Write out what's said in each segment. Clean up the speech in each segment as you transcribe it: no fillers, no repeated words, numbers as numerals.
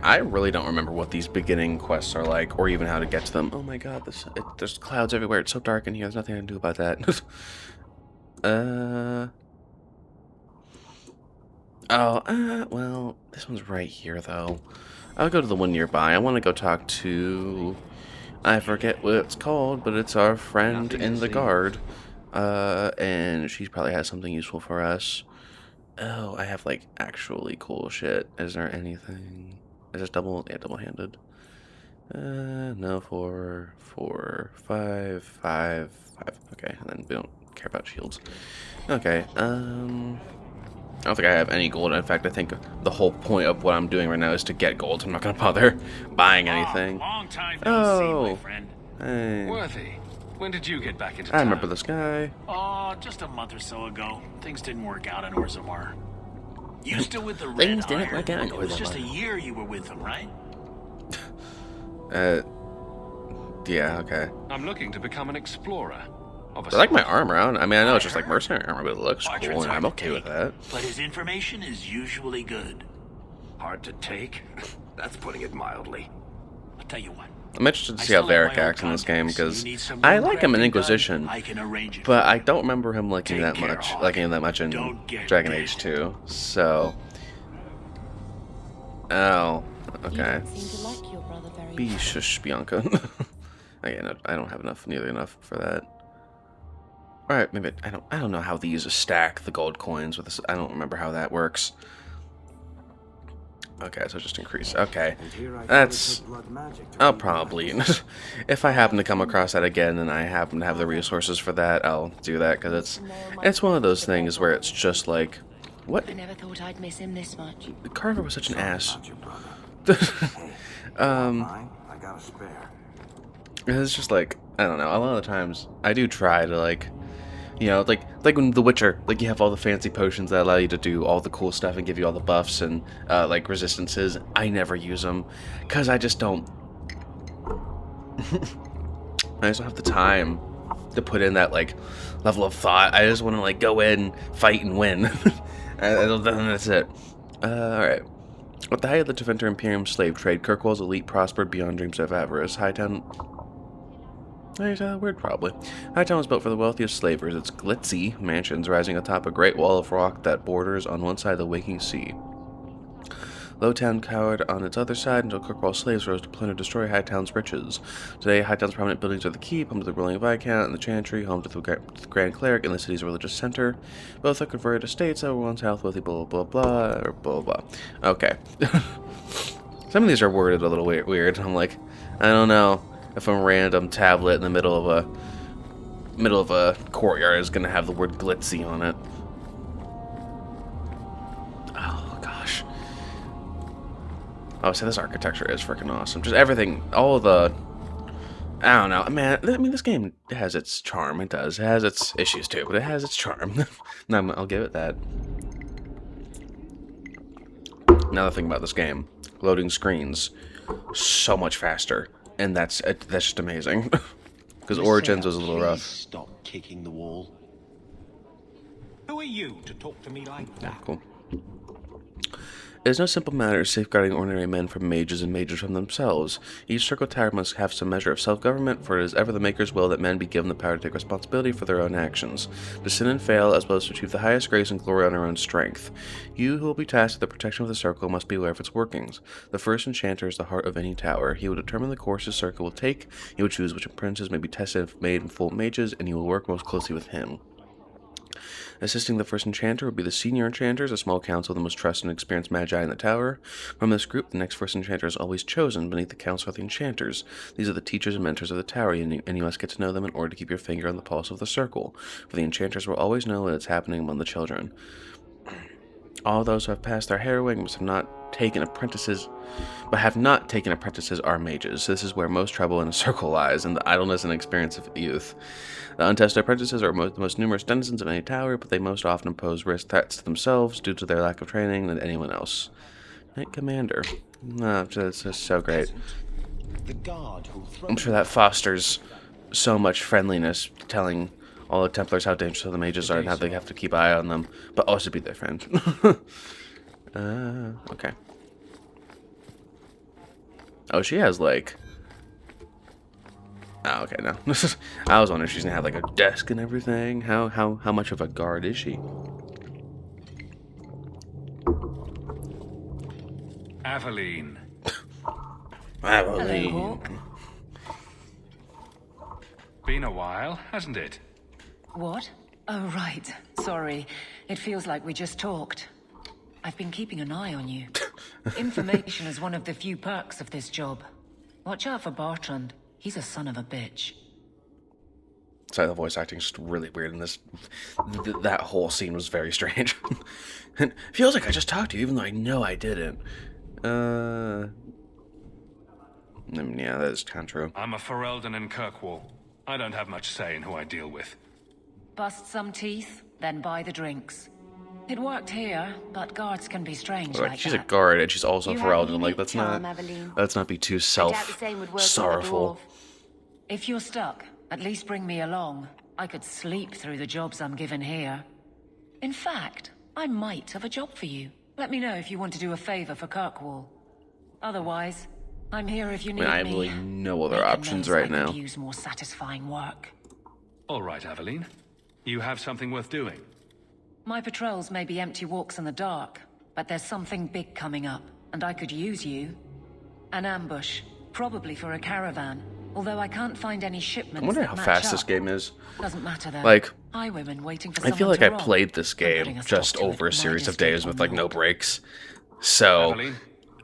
I really don't remember what these beginning quests are like, or even how to get to them. Oh my god, there's clouds everywhere. It's so dark in here. There's nothing I can do about that. Well, this one's right here, though. I'll go to the one nearby. I want to go talk to... I forget what it's called, but it's our friend in the guard. And she probably has something useful for us. Oh, I have, like, actually cool shit. Is there anything... Is this double? Yeah, double-handed. No, 4, 4, 5, 5, 5. Okay, and then we don't care about shields. Okay, I don't think I have any gold. In fact, I think the whole point of what I'm doing right now is to get gold. I'm not gonna bother buying anything. Long time no see, my friend. Hey. Worthy, when did you get back into I town? remember this guy. Oh, just a month or so ago. Things didn't work out in Orzammar. You still with the Red Things didn't Iron? work out in It was Orzammar. just a year you were with them, right? Yeah, okay. I'm looking to become an explorer. I like my armor. I mean, I know it's just like mercenary armor, but it looks cool, and I'm okay with that. But his information is usually good. Hard to take? That's putting it mildly. I'll tell you what. I'm interested to see how Varric acts in this game, because I like him in Inquisition, I can arrange it. but I don't remember him liking Take that care, much, Hawk. liking him that much in Don't get Dragon bit. Age 2. So, oh, You okay. don't seem to like your brother very Be much. shush, Bianca. Okay, no, I don't have nearly enough for that. All right, maybe I don't know how these stack the gold coins with this. I don't remember how that works. Okay, so just increase. Okay, that's... I'll probably... if I happen to come across that again and I happen to have the resources for that, I'll do that, because it's one of those things where it's just like... What? I never thought I'd miss him this much. Carver was such an ass. I got a spare. It's just like, I don't know, a lot of the times I do try to, like... You know, like when The Witcher, like you have all the fancy potions that allow you to do all the cool stuff and give you all the buffs and like resistances. I never use them because I just don't. I just don't have the time to put in that like level of thought. I just want to like go in, fight, and win. And that's it. All right. With the height of the Deventer Imperium slave trade, Kirkwall's elite prospered beyond dreams of avarice. Hightown. I said that word, probably. Hightown was built for the wealthiest slavers. Its glitzy mansions rising atop a great wall of rock that borders on one side the waking sea. Lowtown cowered on its other side until Kirkwall slaves rose to plunder and destroy Hightown's riches. Today, Hightown's prominent buildings are the Keep, home to the ruling Viscount, and the Chantry, home to the Grand Cleric and the city's religious center. Both are converted estates that were once health wealthy, blah, blah, blah, or blah, blah. Okay. Some of these are worded a little weird. I'm like, I don't know if a random tablet in the middle of a courtyard is gonna have the word glitzy on it. Oh gosh. Oh, so this architecture is freaking awesome. Just everything, all of the, I don't know, man. I mean, this game has its charm. It does. It has its issues too, but it has its charm. No, I'll give it that. Another thing about this game, loading screens so much faster. And that's just amazing. Because Origins was a little rough. Stop kicking the wall. Who are you to talk to me like that? Cool. It is no simple matter safeguarding ordinary men from mages and mages from themselves. Each circle tower must have some measure of self-government, for it is ever the Maker's will that men be given the power to take responsibility for their own actions, to sin and fail, as well as to achieve the highest grace and glory on their own strength. You who will be tasked with the protection of the circle must be aware of its workings. The first enchanter is the heart of any tower. He will determine the course his circle will take, he will choose which apprentices may be tested if made in full mages, and he will work most closely with him. Assisting the first enchanter will be the senior enchanters, a small council of the most trusted and experienced magi in the tower. From this group, the next first enchanter is always chosen. Beneath the council are the enchanters. These are the teachers and mentors of the tower, and you must get to know them in order to keep your finger on the pulse of the circle, for the enchanters will always know what is happening among the children. All those who have passed their harrowing must have not taken apprentices are mages. This is where most trouble in a circle lies, in the idleness and experience of youth. The untested apprentices are the most numerous denizens of any tower, but they most often pose threats to themselves due to their lack of training than anyone else. Knight Commander. No, that's just so great. The guard who I'm sure that fosters so much friendliness, telling all the Templars how dangerous the mages are and how they have to keep an eye on them, but also be their friend. Okay. Oh, she has like... Oh, okay, no. I was wondering if she's gonna have like a desk and everything. How much of a guard is she? Aveline. Aveline. Hawk. Been a while, hasn't it? What? Oh, right. Sorry. It feels like we just talked. I've been keeping an eye on you. Information is one of the few perks of this job. Watch out for Bartrand. He's a son of a bitch. Sorry, the voice acting is just really weird in this. That whole scene was very strange. It feels like I just talked to you, even though I know I didn't. I mean, yeah, that is kind of true. I'm a Ferelden in Kirkwall. I don't have much say in who I deal with. Bust some teeth, then buy the drinks. It worked here, but guards can be strange Like, like she's that. a guard and she's also You a have Ferelden. unique Like, let's charm, not Aveline. let's not be too I doubt the same would work with a sorrowful. dwarf. If you're stuck, at least bring me along. I could sleep through the jobs I'm given here. In fact, I might have a job for you. Let me know if you want to do a favor for Kirkwall. Otherwise, I'm here if you I need mean, I have me. really no other Make a options note, right I could now. use more satisfying work. All right, Aveline. You have something worth doing. My patrols may be empty walks in the dark, but there's something big coming up, and I could use you. An ambush, probably for a caravan, although I can't find any I shipments wonder that how match fast up. this game is. Doesn't matter though. Like, Highwaymen waiting for I feel someone like to I rob. played this I'm putting game a stop just to it. over a Might series of escape days with or like no not. breaks. So Aveline,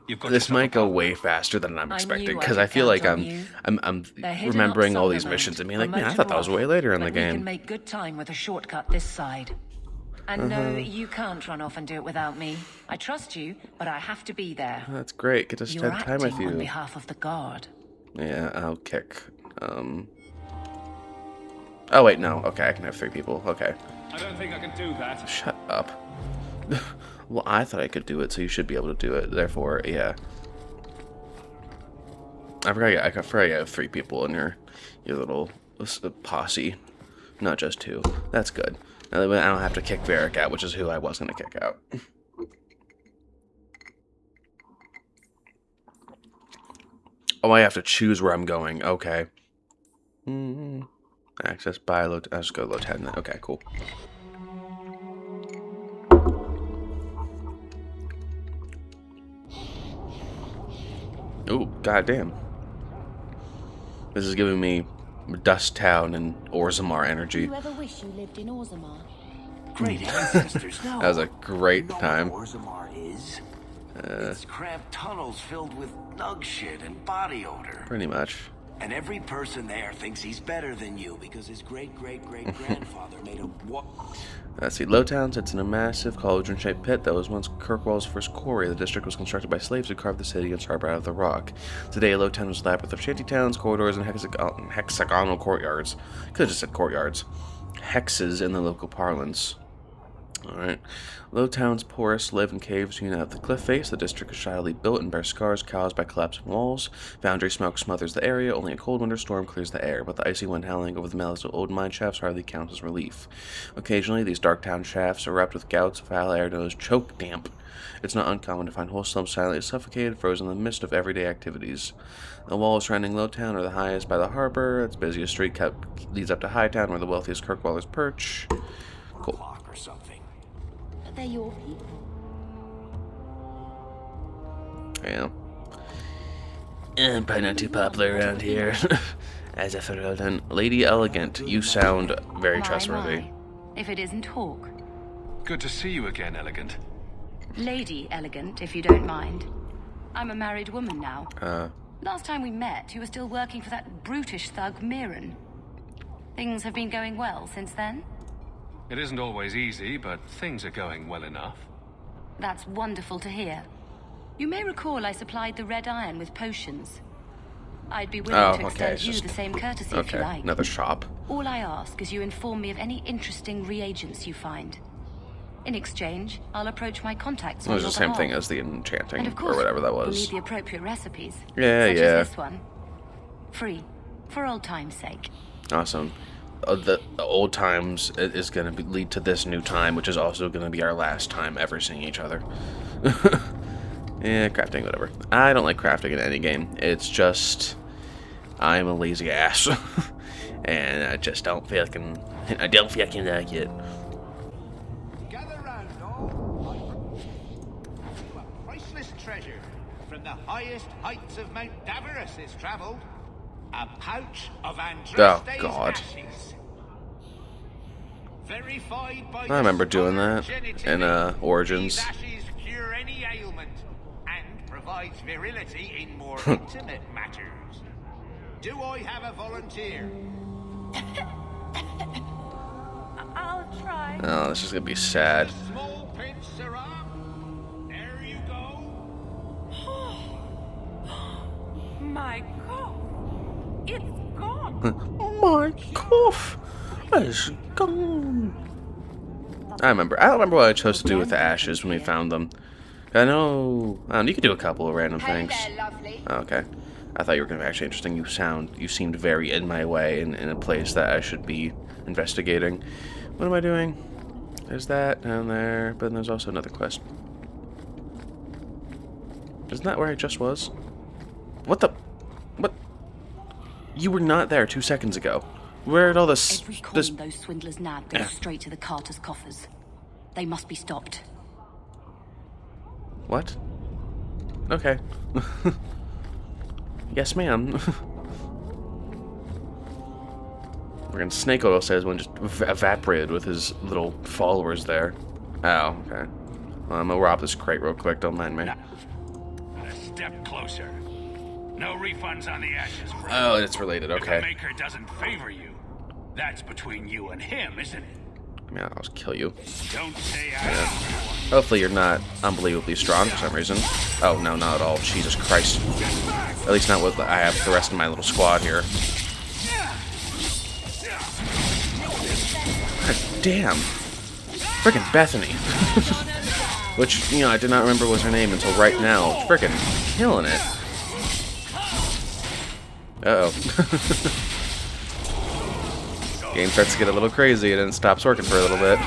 you've got this yourself might a go partner. way faster than I'm I expecting knew I because could I feel like count on you. I'm They're hidden remembering up all these Sutherland, missions and being like, man, I remote thought that was off, way later in but the we can game. make good time with a shortcut this side. And no, you can't run off and do it without me. I trust you, but I have to be there. That's great. Get to You're spend time with acting on you. behalf of the guard. Yeah, I'll kick. Oh wait, no. Okay, I can have 3 people. Okay. I don't think I can do that. Shut up. Well, I thought I could do it, so you should be able to do it. Therefore, yeah. I forgot you have 3 people in your little posse, not just 2. That's good. Now that I don't have to kick Varric out, which is who I was gonna kick out. Oh, I have to choose where I'm going. Okay. Access by I'll just go lieutenant. Okay, cool. Ooh, goddamn. This is giving me Dust Town and Orzammar energy. You ever wish you lived in Orzammar? Great ancestors, no. That was a great You know time. what Orzammar is? It's cramped tunnels filled with nug shit and body odor. Pretty much. And every person there thinks he's better than you because his great-great-great-grandfather made a Let's see, Lowtown sits in a massive cauldron-shaped pit that was once Kirkwall's first quarry. The district was constructed by slaves who carved the city and harbor out of the rock. Today, Lowtown was a labyrinth of shantytowns, corridors, and hexagonal courtyards. Could have just said courtyards. Hexes in the local parlance. Alright. Lowtown's poorest live in caves hewn out of the cliff face. The district is shaddily built and bears scars caused by collapsing walls. Foundry smoke smothers the area. Only a cold winter storm clears the air, but the icy wind howling over the mouths of old mine shafts hardly counts as relief. Occasionally, these dark town shafts erupt with gouts of foul air known as choke damp. It's not uncommon to find whole slums silently suffocated, frozen in the midst of everyday activities. The walls surrounding Lowtown are the highest by the harbor. Its busiest street leads up to Hightown, where the wealthiest Kirkwallers perch. Cool. clock or something. But they're your people. Yeah. Probably not too popular around here. As a Ferelden. Lady Elegant, you sound very trustworthy. My. If it isn't Hawk. Good to see you again, Elegant. Lady Elegant, if you don't mind. I'm a married woman now. Last time we met, you were still working for that brutish thug, Mirren. Things have been going well since then? It isn't always easy, but things are going well enough. That's wonderful to hear. You may recall I supplied the Red Iron with potions. I'd be willing to extend it's you just- the same courtesy if you Okay, like. another shop. All I ask is you inform me of any interesting reagents you find. In exchange, I'll approach my contacts It on was your the same thing behalf. as the enchanting, And of course, or whatever that we'll was. need the appropriate recipes. Yeah, such yeah. as this one. Free, for old time's sake. Awesome. The old times is going to lead to this new time, which is also going to be our last time ever seeing each other. Crafting, whatever. I don't like crafting in any game. It's just I'm a lazy ass, and I just don't feel like I don't feel like like it. Gather round, all. A priceless treasure from the highest heights of Mount Daverus is travelled. A pouch of Andraste's ashes. Verified by I remember doing that in Origins. These ashes cure any ailment and provides virility in more intimate matters. Do I have a volunteer? I'll try. Oh, this is gonna be sad. A small pinch syrup. There you go. My God. It's gone. My cough is gone. I don't remember what I chose to do with the ashes when we found them. I know you could do a couple of random things. Hey there, lovely. Okay. I thought you were going to be actually interesting. You seemed very in my way in a place that I should be investigating. What am I doing? There's that down there, but then there's also another quest. Isn't that where I just was? What the? What? You were not there 2 seconds ago. Where did all this... Every coin this... those swindlers nabbed goes straight to the Carter's coffers. They must be stopped. What? Okay. Yes, ma'am. Friggin' Snake Oil says one just evaporated with his little followers there. Oh, okay. Well, I'm gonna rob this crate real quick, don't mind me. A step closer. No refunds on the ashes, bro. Oh, it's related, If the okay. maker doesn't favor you, that's between you and him, isn't it? I mean, I'll just kill you. Don't say I asked for Hopefully you're not unbelievably strong for some reason. Oh, no, not at all. Jesus Christ. At least not with I have the rest of my little squad here. God damn. Frickin' Bethany. Which, you know, I did not remember was her name until right now. Frickin' killing it. Uh-oh. Game starts to get a little crazy and then stops working for a little bit.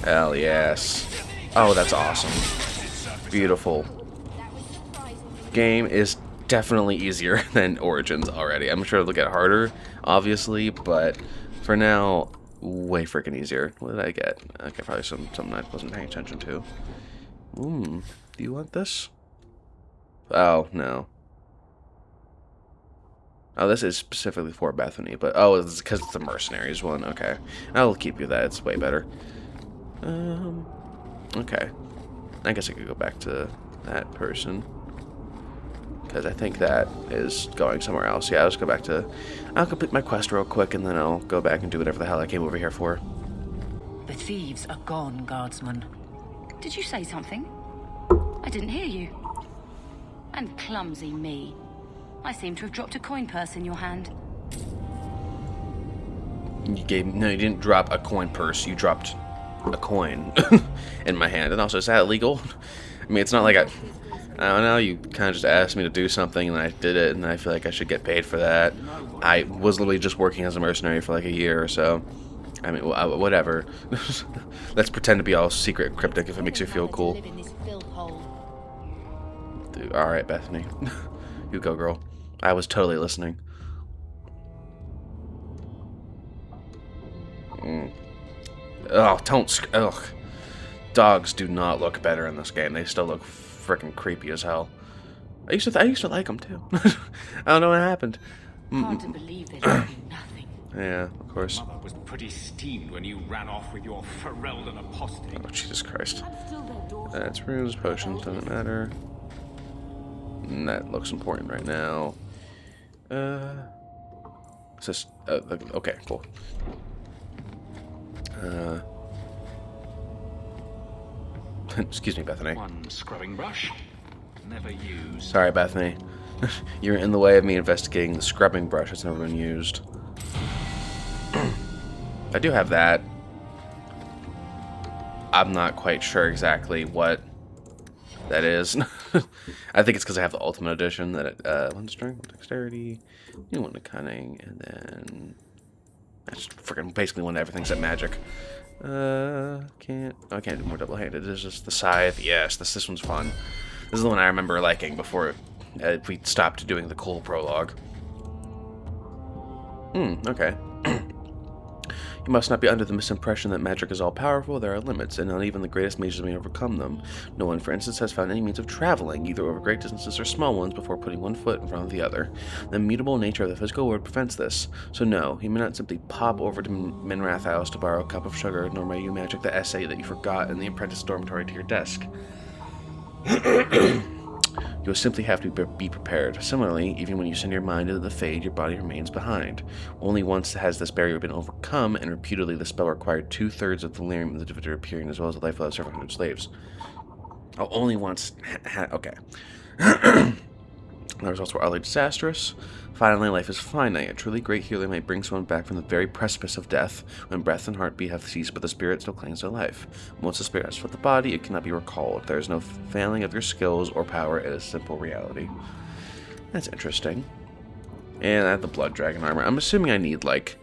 Hell yes. Oh, that's awesome. Beautiful. Game is definitely easier than Origins already. I'm sure it'll get harder, obviously, but for now, way freaking easier. What did I get? Okay, probably something I wasn't paying attention to. Do you want this? Oh, no. Oh, this is specifically for Bethany, but oh, it's because it's the mercenaries one. Okay, I'll keep you that. It's way better. Okay. I guess I could go back to that person because I think that is going somewhere else. Yeah, I'll just go back to. I'll complete my quest real quick, and then I'll go back and do whatever the hell I came over here for. The thieves are gone, guardsman. Did you say something? I didn't hear you. And clumsy me. I seem to have dropped a coin purse in your hand. You didn't drop a coin purse. You dropped a coin in my hand. And also, is that illegal? I mean, it's not like I don't know. You kind of just asked me to do something, and I did it, and I feel like I should get paid for that. I was literally just working as a mercenary for like a year or so. I mean, whatever. Let's pretend to be all secret and cryptic if it makes you feel cool. Dude, all right, Bethany. You go, girl. I was totally listening. Oh, don't. Ugh. Dogs do not look better in this game. They still look freaking creepy as hell. I used to like them too. I don't know what happened. Hard to believe there's been nothing. Yeah, of course. Mother was pretty steamed when you ran off with your Ferelden apostate. Oh, Jesus Christ. That's runes, potions, doesn't matter. And that looks important right now. Is this... okay, cool. Excuse me, Bethany. one scrubbing brush. Never used. Sorry, Bethany. You're in the way of me investigating the scrubbing brush that's never been used. I do have that. I'm not quite sure exactly what that is. I think it's because I have the Ultimate Edition. That one strength, one dexterity, one to cunning, and then That's freaking basically one of everything's at magic. I can't do more double-handed. This is just the scythe. Yes, this one's fun. This is the one I remember liking before we stopped doing the cool prologue. Okay. You must not be under the misimpression that magic is all-powerful. There are limits, and not even the greatest mages may overcome them. No one, for instance, has found any means of traveling, either over great distances or small ones, before putting one foot in front of the other. The immutable nature of the physical world prevents this. So no, you may not simply pop over to Minrath House to borrow a cup of sugar, nor may you magic the essay that you forgot in the apprentice dormitory to your desk. You will simply have to be prepared. Similarly, even when you send your mind into the Fade, your body remains behind. Only once has this barrier been overcome, and reputedly the spell required 2/3 of the delirium of the Divinity appearing, as well as the life of several hundred slaves. Oh, only once. Okay. The results were utterly disastrous. Finally, life is finite. A truly great healer might bring someone back from the very precipice of death, when breath and heartbeat have ceased, but the spirit still clings to life. Once the spirit has left the body, it cannot be recalled. There is no failing of your skills or power. It is simple reality. That's interesting. And I have the blood dragon armor. I'm assuming I need, like...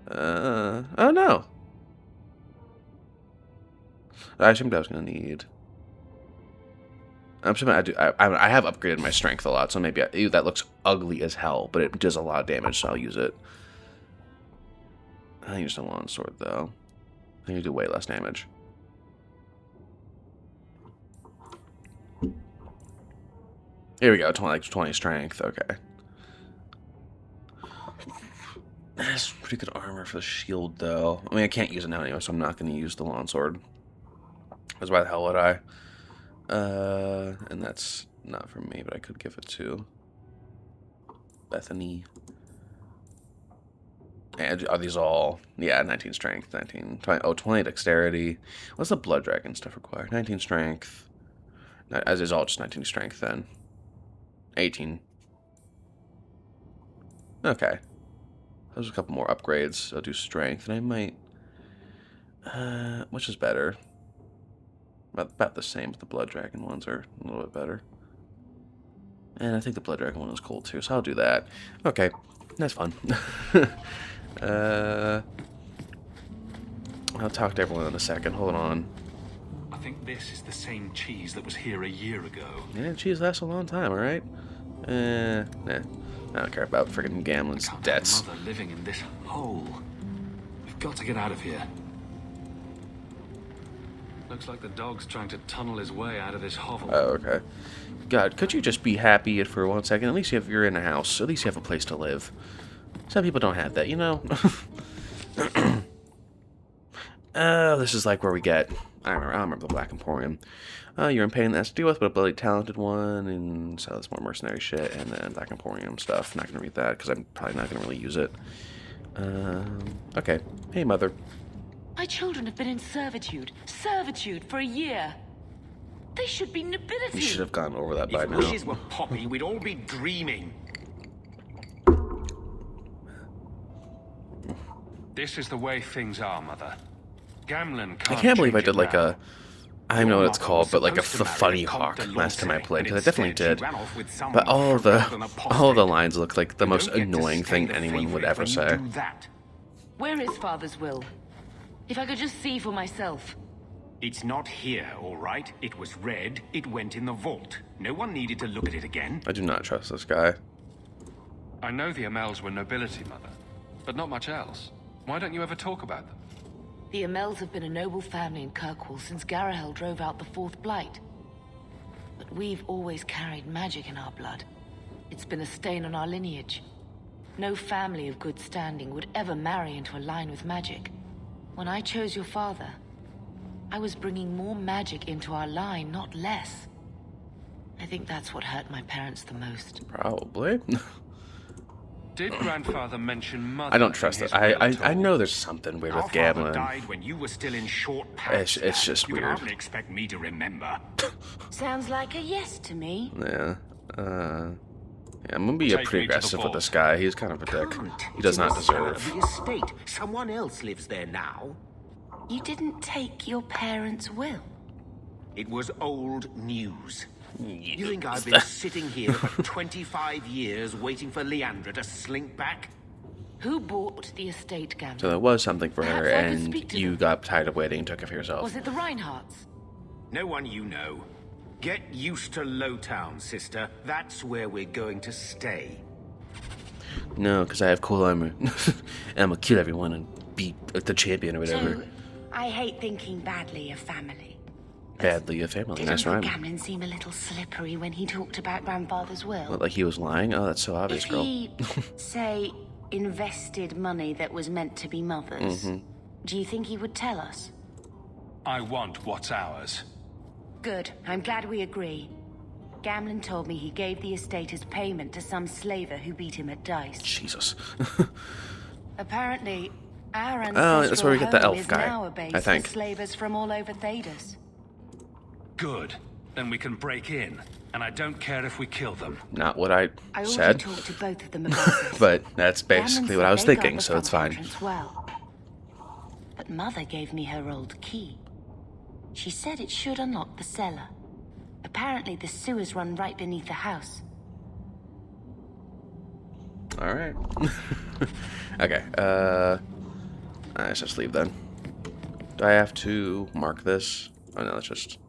oh, no. I assumed I was going to need... I'm assuming I have upgraded my strength a lot, so maybe that looks ugly as hell, but it does a lot of damage, so I'll use it. I use a long sword, though. I think you do way less damage. Here we go, 20 strength, okay. That's pretty good armor for the shield, though. I mean, I can't use it now anyway, so I'm not going to use the long sword. Because why the hell would I? And that's not for me, but I could give it to Bethany. And are these all? Yeah, 19 strength, 19, 20, oh, 20 dexterity. What's the blood dragon stuff require? 19 strength. As is all just 19 strength then. 18. Okay. There's a couple more upgrades. I'll do strength, and I might... which is better? About the same, but the blood dragon ones are a little bit better. And I think the blood dragon one is cool too, so I'll do that. Okay, that's fun. I'll talk to everyone in a second. Hold on. I think this is the same cheese that was here a year ago. Yeah, cheese lasts a long time, alright? Nah. I don't care about freaking Gamlen's debts. Mother living in this hole. We've got to get out of here. Looks like the dog's trying to tunnel his way out of this hovel. Oh, okay. God, could you just be happy for 1 second? At least you're in a house. At least you have a place to live. Some people don't have that, you know? Oh, this is like where we get... I remember the Black Emporium. You're in pain that's to deal with, but a bloody talented one, and so that's more mercenary shit, and then Black Emporium stuff. Not gonna read that, because I'm probably not gonna really use it. Okay. Hey, Mother. My children have been in servitude for a year. They should be nobility. You should have gone over that by now. If wishes were poppy, we'd all be dreaming. This is the way things are, Mother. Gamlen can't. I can't believe I change did it like now. a... I don't know what it's Your called, but like a mother was funny supposed to hawk marry last time I played, Comte because I definitely instead did. she ran off with someone But all further the lines look like the You most don't get to annoying stay thing the anyone would favourite ever when you say. do that. Where is Father's will? If I could just see for myself. It's not here, all right? It was read. It went in the vault. No one needed to look at it again. I do not trust this guy. I know the Amels were nobility, Mother, but not much else. Why don't you ever talk about them? The Amels have been a noble family in Kirkwall since Garahel drove out the Fourth Blight. But we've always carried magic in our blood. It's been a stain on our lineage. No family of good standing would ever marry into a line with magic. When I chose your father, I was bringing more magic into our line, not less. I think that's what hurt my parents the most. Probably. Did Grandfather mention Mother? I don't trust it. I know there's something weird with Our father Gamlen. died when you were still in short pants. It's just you weird. can hardly expect me to remember. Sounds like a yes to me. Yeah. Yeah, I'm gonna be Take pretty me to the aggressive with vault. this guy. He's kind of a dick. Can't. He does It's in not the cellar deserve. of the estate. Someone else lives there now. You didn't take your parents' will. It was old news. You think I've been sitting here for 25 years waiting for Leandra to slink back? Who bought the estate, Gamble? So there was something for her, Perhaps I could and speak to you them. got tired of waiting and took it for yourself. Was it the Reinhardts? No one you know. Get used to Lowtown, sister. That's where we're going to stay. No, because I have cool armor. And I'm gonna kill everyone and beat the champion or whatever. So, I hate thinking badly of family. Badly a family. Nice Didn't rhyme. Gamlin seem a little slippery when he talked about grandfather's will? What, like he was lying? Oh, that's so obvious, If girl. he, say, invested money that was meant to be mother's, do you think he would tell us? I want what's ours. Good. I'm glad we agree. Gamlin told me he gave the estate as payment to some slaver who beat him at dice. Jesus. Apparently, our Oh, that's where we get the ancestral home elf is guy, now a base I think. for slavers from all over Thedas. Good. Then we can break in. And I don't care if we kill them. Not what I I already said, talked to both of them about this. but that's basically Gamlin what I said was they guard thinking, the so it's front fine. entrance well. But Mother gave me her old key. She said it should unlock the cellar. Apparently the sewers run right beneath the house. Alright. Okay, let's just leave then. Do I have to mark this? Oh no, that's just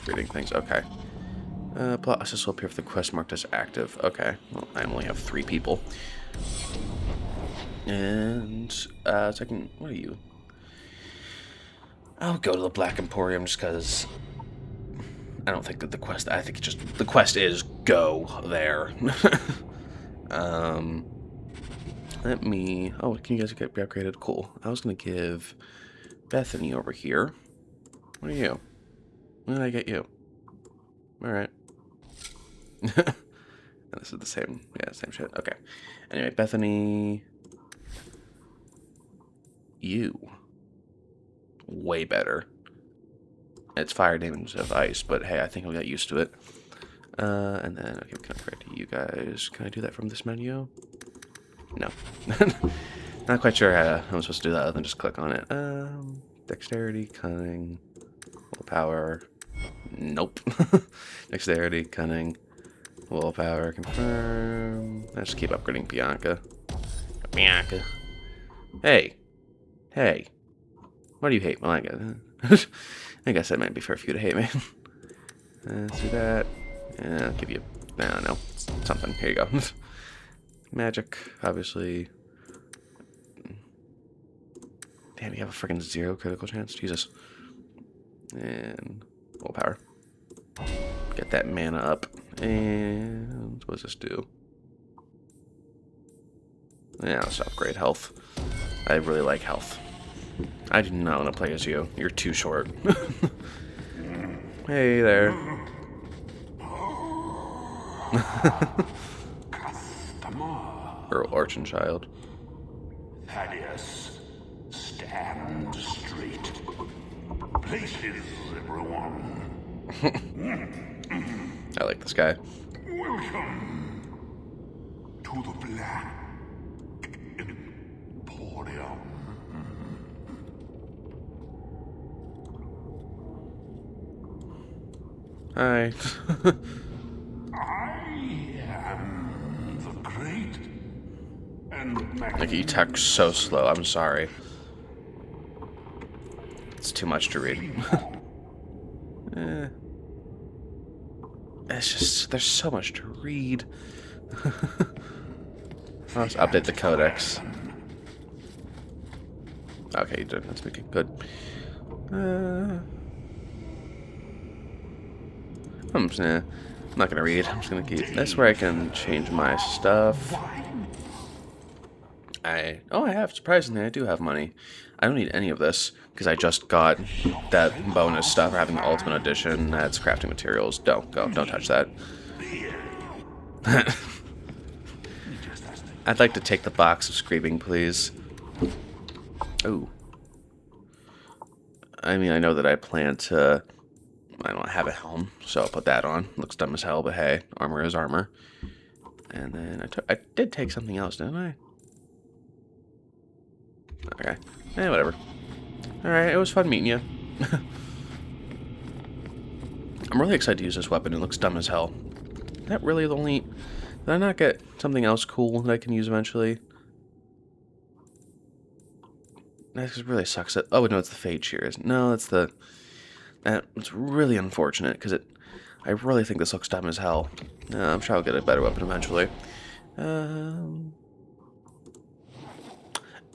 reading things. Okay. Plot assist will appear if the quest marked as active. Okay. Well, I only have 3 people. And, second, what are you? I'll go to the Black Emporium just because I don't think that the quest, I think just, the quest is go there. Let me, oh, can you guys be upgraded? Cool. I was going to give Bethany over here. What are you? When did I get you? Alright. This is the same, yeah, same shit. Okay. Anyway, Bethany. You. Way better. It's fire damage of ice, but hey, I think I'll get used to it. And then, okay, we can upgrade to you guys. Can I do that from this menu? No. Not quite sure how I'm supposed to do that other than just click on it. Dexterity, cunning, willpower. Nope. Dexterity, cunning, willpower, confirm. Let's just keep upgrading Bianca. Bianca. Hey. Hey. Why do you hate me? Well, I guess that might be fair for you to hate me. Let's do that. And I'll give you, I don't know, something. Here you go. Magic, obviously. Damn, you have a freaking 0 critical chance? Jesus. And willpower. Get that mana up. And what does this do? Yeah, let's upgrade health. I really like health. I do not want to play as you. You're too short. Hey there. Earl Orchin child. Thaddeus, stand straight. Places, everyone. I like this guy. Welcome to the Black Emporium. Hi. I am the great and Like, you text so slow. I'm sorry. It's too much to read. It's just, there's so much to read. Let's update the codex. Okay, you did. That's making good. I'm not gonna read. I'm just gonna keep. That's where I can change my stuff. I have, surprisingly, I do have money. I don't need any of this because I just got that bonus stuff for having the Ultimate Edition. That's crafting materials. Don't touch that. I'd like to take the box of screaming, please. Ooh. I mean, I know that I plan to. I don't have a helm, so I'll put that on. Looks dumb as hell, but hey, armor is armor. And then I did take something else, didn't I? Okay. Whatever. Alright, it was fun meeting you. I'm really excited to use this weapon. It looks dumb as hell. Is that really the only... Did I not get something else cool that I can use eventually? That really sucks. Oh, no, it's the Fade Shears. No, it's the... It's really unfortunate, because I really think this looks dumb as hell. I'm sure I'll get a better weapon eventually.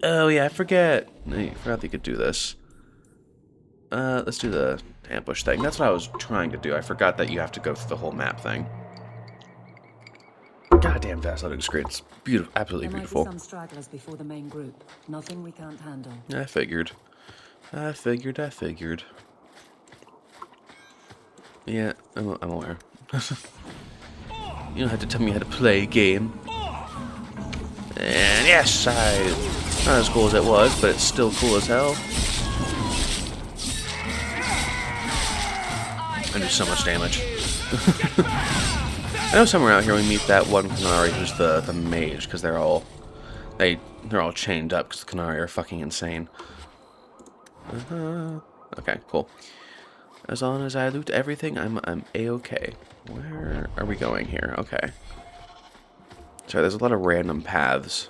Oh, yeah, I forgot that you could do this. Let's do the ambush thing. That's what I was trying to do. I forgot that you have to go through the whole map thing. Goddamn fast loading screen. It's beautiful, absolutely beautiful. There might be some stragglers before the main group. Nothing we can't handle. I figured. Yeah, I'm aware. You don't have to tell me how to play a game. And yes, not as cool as it was, but it's still cool as hell. I do so much damage. I know somewhere out here we meet that one Canary who's the mage, because they're all chained up because the Canary are fucking insane. Okay, cool. As long as I loot everything, I'm a-okay. Where are we going here? Okay. Sorry, there's a lot of random paths.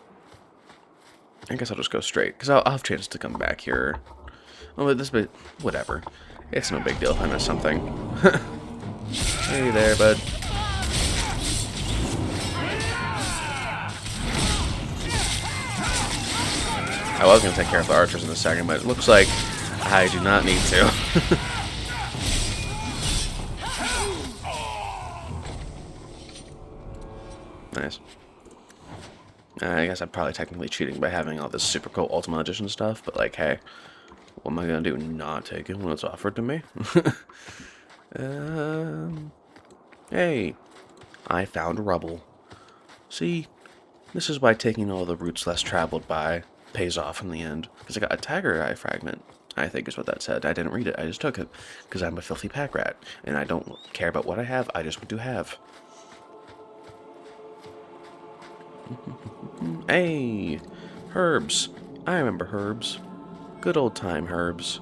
I guess I'll just go straight, because I'll have a chance to come back here. Oh, but whatever. It's no big deal if I miss something. Hey there, bud. I was going to take care of the archers in a second, but it looks like I do not need to. Nice. I guess I'm probably technically cheating by having all this super cool Ultimate Edition stuff, but like, hey, what am I gonna do? Not take it when it's offered to me? Hey, I found rubble. See, this is why taking all the routes less traveled by pays off in the end. Because I got a tiger eye fragment, I think is what that said. I didn't read it, I just took it. Because I'm a filthy pack rat, and I don't care about what I have, I just want to have. Hey, herbs. I remember herbs. Good old time herbs.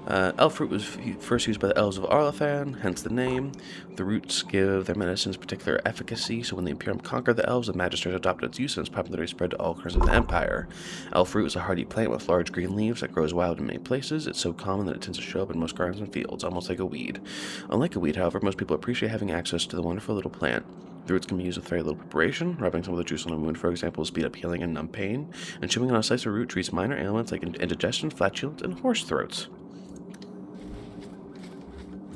Elf fruit was first used by the elves of Arlathan, hence the name. The roots give their medicines particular efficacy, so when the Imperium conquered the elves, the Magisters adopted its use and its popularity spread to all corners of the Empire. Elf fruit is a hardy plant with large green leaves that grows wild in many places. It's so common that it tends to show up in most gardens and fields, almost like a weed. Unlike a weed, however, most people appreciate having access to the wonderful little plant. The roots can be used with very little preparation. Rubbing some of the juice on a wound, for example, will speed up healing and numb pain. And chewing on a slice of root treats minor ailments like indigestion, flatulence, and horse throats.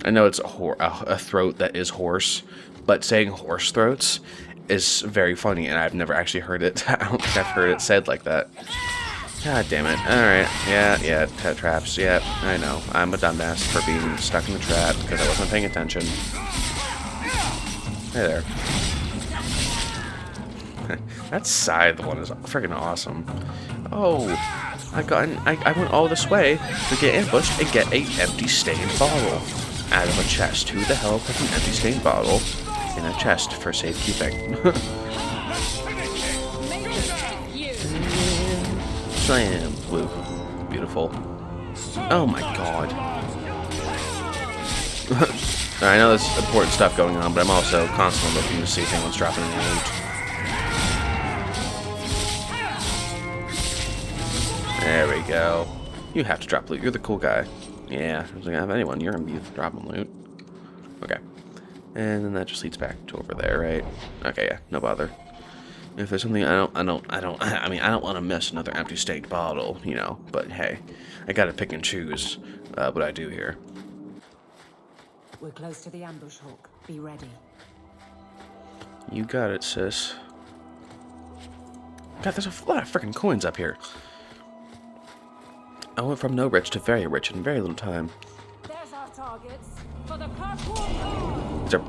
I know it's a throat that is hoarse, but saying horse throats is very funny, and I've never actually heard it. I don't think I've heard it said like that. God damn it. Alright. Yeah, traps. Yeah, I know. I'm a dumbass for being stuck in the trap because I wasn't paying attention. Hey there. That scythe one is freaking awesome. Oh, I went all this way to get ambushed and get an empty stained bottle out of a chest. Who the hell puts an empty stained bottle in a chest for safekeeping? Slam. Blue. Beautiful. Oh my god. I know there's important stuff going on, but I'm also constantly looking to see if anyone's dropping any loot. There we go. You have to drop loot. You're the cool guy. Yeah, if I have anyone, you're gonna be dropping loot. Okay. And then that just leads back to over there, right? Okay, yeah, no bother. If there's something I don't want to miss another empty staked bottle, you know, but hey, I gotta pick and choose what I do here. We're close to the ambush, Hawk. Be ready. You got it, sis. God, there's a lot of freaking coins up here. I went from no rich to very rich in very little time. There's our targets for the carpool. These are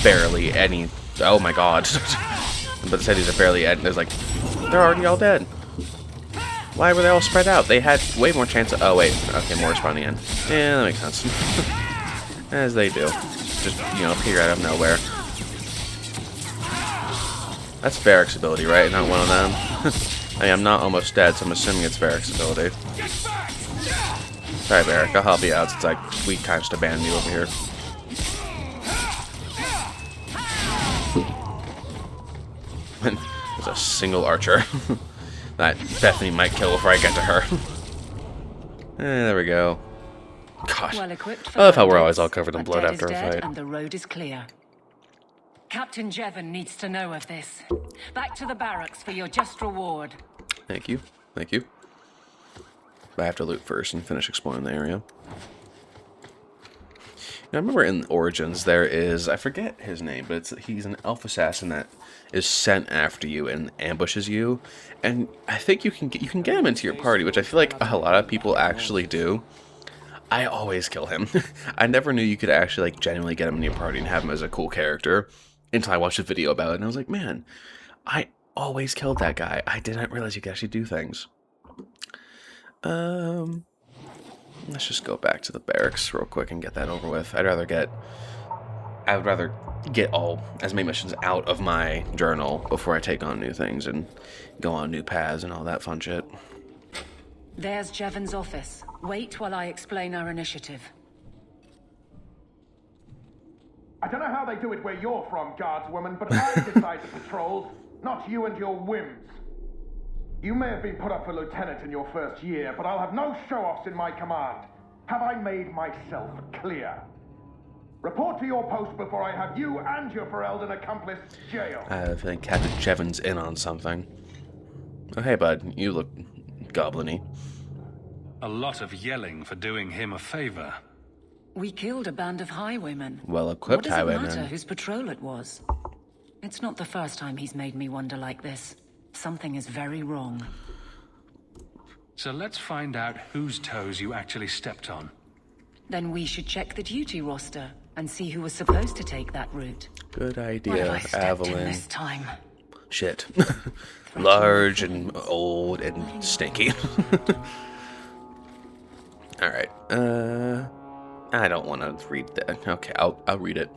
barely any. Oh my god. I'm about to say these are barely any. There's like. They're already all dead. Why were they all spread out? They had way more chance of. Oh wait. Okay, more spawning in. Yeah, that makes sense. As they do. Just, you know, appear out of nowhere. That's Varric's ability, right? Not one of them. I mean, I'm not almost dead, so I'm assuming it's Varric's ability. Sorry, Varric, I'll help you out since we kind of abandoned you over here. There's a single archer that Bethany might kill before I get to her. There we go. God. Well equipped for I love how we're bandits. always all covered in A blood dead after is a dead fight. and the road is clear. Captain Jevon needs to know of this. Back to the barracks for your just reward. Thank you. Thank you. I have to loot first and finish exploring the area. I remember in Origins there is, I forget his name, but he's an elf assassin that is sent after you and ambushes you, and I think you can get him into your party, which I feel like a lot of people actually do. I always kill him. I never knew you could actually like genuinely get him in your party and have him as a cool character until I watched a video about it, and I was like, man, I always killed that guy. I didn't realize you could actually do things. Let's just go back to the barracks real quick and get that over with. I would rather get as many missions out of my journal before I take on new things and go on new paths and all that fun shit. There's Jevon's office. Wait while I explain our initiative. I don't know how they do it where you're from, guardswoman, but I decide the patrols, not you and your whims. You may have been put up for lieutenant in your first year, but I'll have no show-offs in my command. Have I made myself clear? Report to your post before I have you and your Ferelden accomplice jailed. I think Captain Jevon's in on something. Oh, hey, bud. You look goblin-y. A lot of yelling for doing him a favor. We killed a band of highwaymen. Well-equipped highwaymen. What does it matter whose patrol it was? It's not the first time he's made me wonder like this. Something is very wrong. So let's find out whose toes you actually stepped on. Then we should check the duty roster and see who was supposed to take that route. Good What have idea, I stepped in Evelyn. this time? Shit. Large and old and stinky. Alright, I don't want to read that. Okay, I'll read it.